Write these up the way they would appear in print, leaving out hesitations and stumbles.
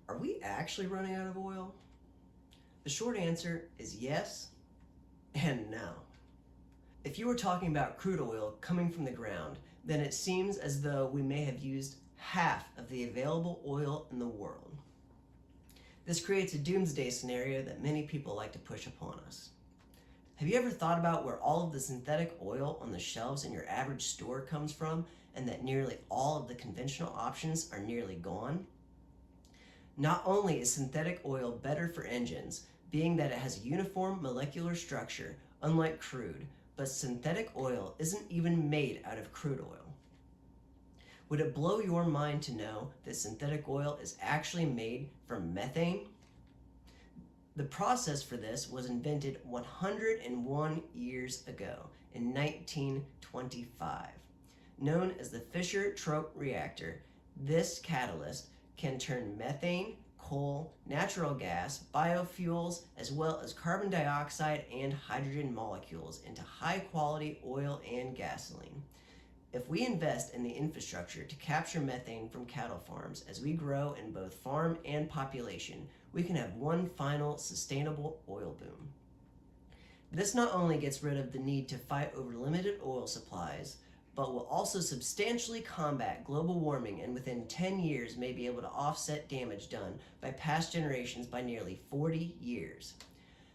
Are we actually running out of oil? The short answer is yes and no. If you were talking about crude oil coming from the ground, then it seems as though we may have used half of the available oil in the world. This creates a doomsday scenario that many people like to push upon us. Have you ever thought about where all of the synthetic oil on the shelves in your average store comes from, and that nearly all of the conventional options are nearly gone? Not only is synthetic oil better for engines, being that it has a uniform molecular structure, unlike crude, but synthetic oil isn't even made out of crude oil. Would it blow your mind to know that synthetic oil is actually made from methane? The process for this was invented 101 years ago in 1925. Known as the Fischer Tropsch reactor, this catalyst can turn methane, coal, natural gas, biofuels, as well as carbon dioxide and hydrogen molecules into high-quality oil and gasoline. If we invest in the infrastructure to capture methane from cattle farms as we grow in both farm and population, we can have one final sustainable oil boom. This not only gets rid of the need to fight over limited oil supplies, but will also substantially combat global warming, and within 10 years may be able to offset damage done by past generations by nearly 40 years.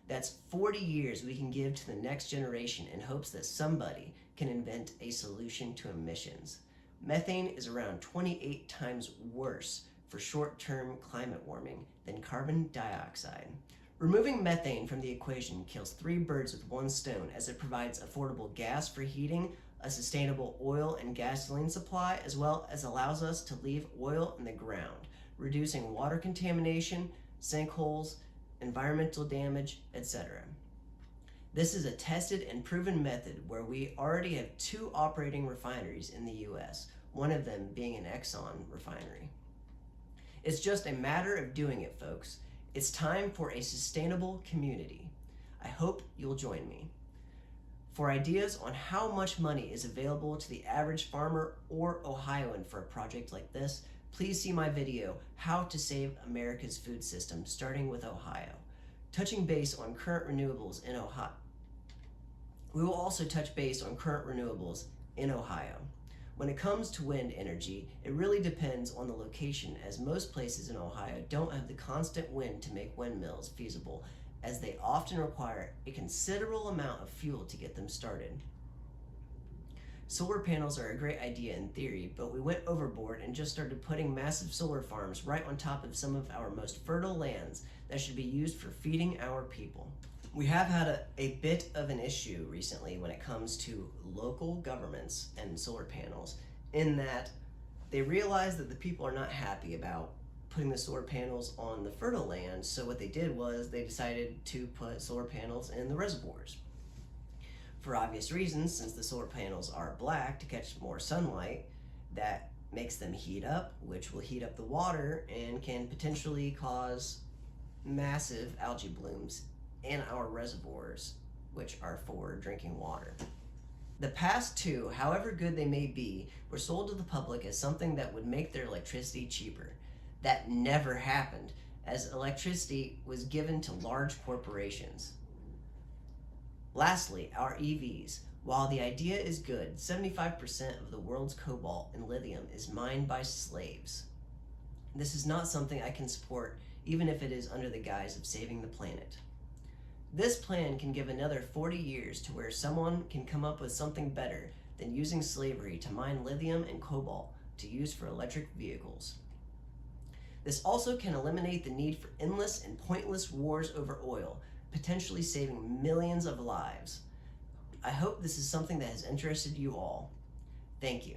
That's 40 years we can give to the next generation in hopes that somebody can invent a solution to emissions. Methane is around 28 times worse for short-term climate warming than carbon dioxide. Removing methane from the equation kills 3 birds with 1 stone, as it provides affordable gas for heating, a sustainable oil and gasoline supply, as well as allows us to leave oil in the ground, reducing water contamination, sinkholes, environmental damage, etc. This is a tested and proven method where we already have 2 operating refineries in the US, one of them being an Exxon refinery. It's just a matter of doing it, folks. It's time for a sustainable community. I hope you'll join me. For ideas on how much money is available to the average farmer or Ohioan for a project like this, please see my video, How to Save America's Food System, starting with Ohio, touching base on current renewables in Ohio. We will also touch base on current renewables in Ohio. When it comes to wind energy, it really depends on the location, as most places in Ohio don't have the constant wind to make windmills feasible, as they often require a considerable amount of fuel to get them started. Solar panels are a great idea in theory, but we went overboard and just started putting massive solar farms right on top of some of our most fertile lands that should be used for feeding our people. We have had a bit of an issue recently when it comes to local governments and solar panels, in that they realize that the people are not happy about putting the solar panels on the fertile land, so what they did was they decided to put solar panels in the reservoirs. For obvious reasons, since the solar panels are black to catch more sunlight, that makes them heat up, which will heat up the water and can potentially cause massive algae blooms in our reservoirs, which are for drinking water. The past 2, however good they may be, were sold to the public as something that would make their electricity cheaper. That never happened, as electricity was given to large corporations. Lastly, our EVs. While the idea is good, 75% of the world's cobalt and lithium is mined by slaves. This is not something I can support, even if it is under the guise of saving the planet. This plan can give another 40 years to where someone can come up with something better than using slavery to mine lithium and cobalt to use for electric vehicles. This also can eliminate the need for endless and pointless wars over oil, potentially saving millions of lives. I hope this is something that has interested you all. Thank you.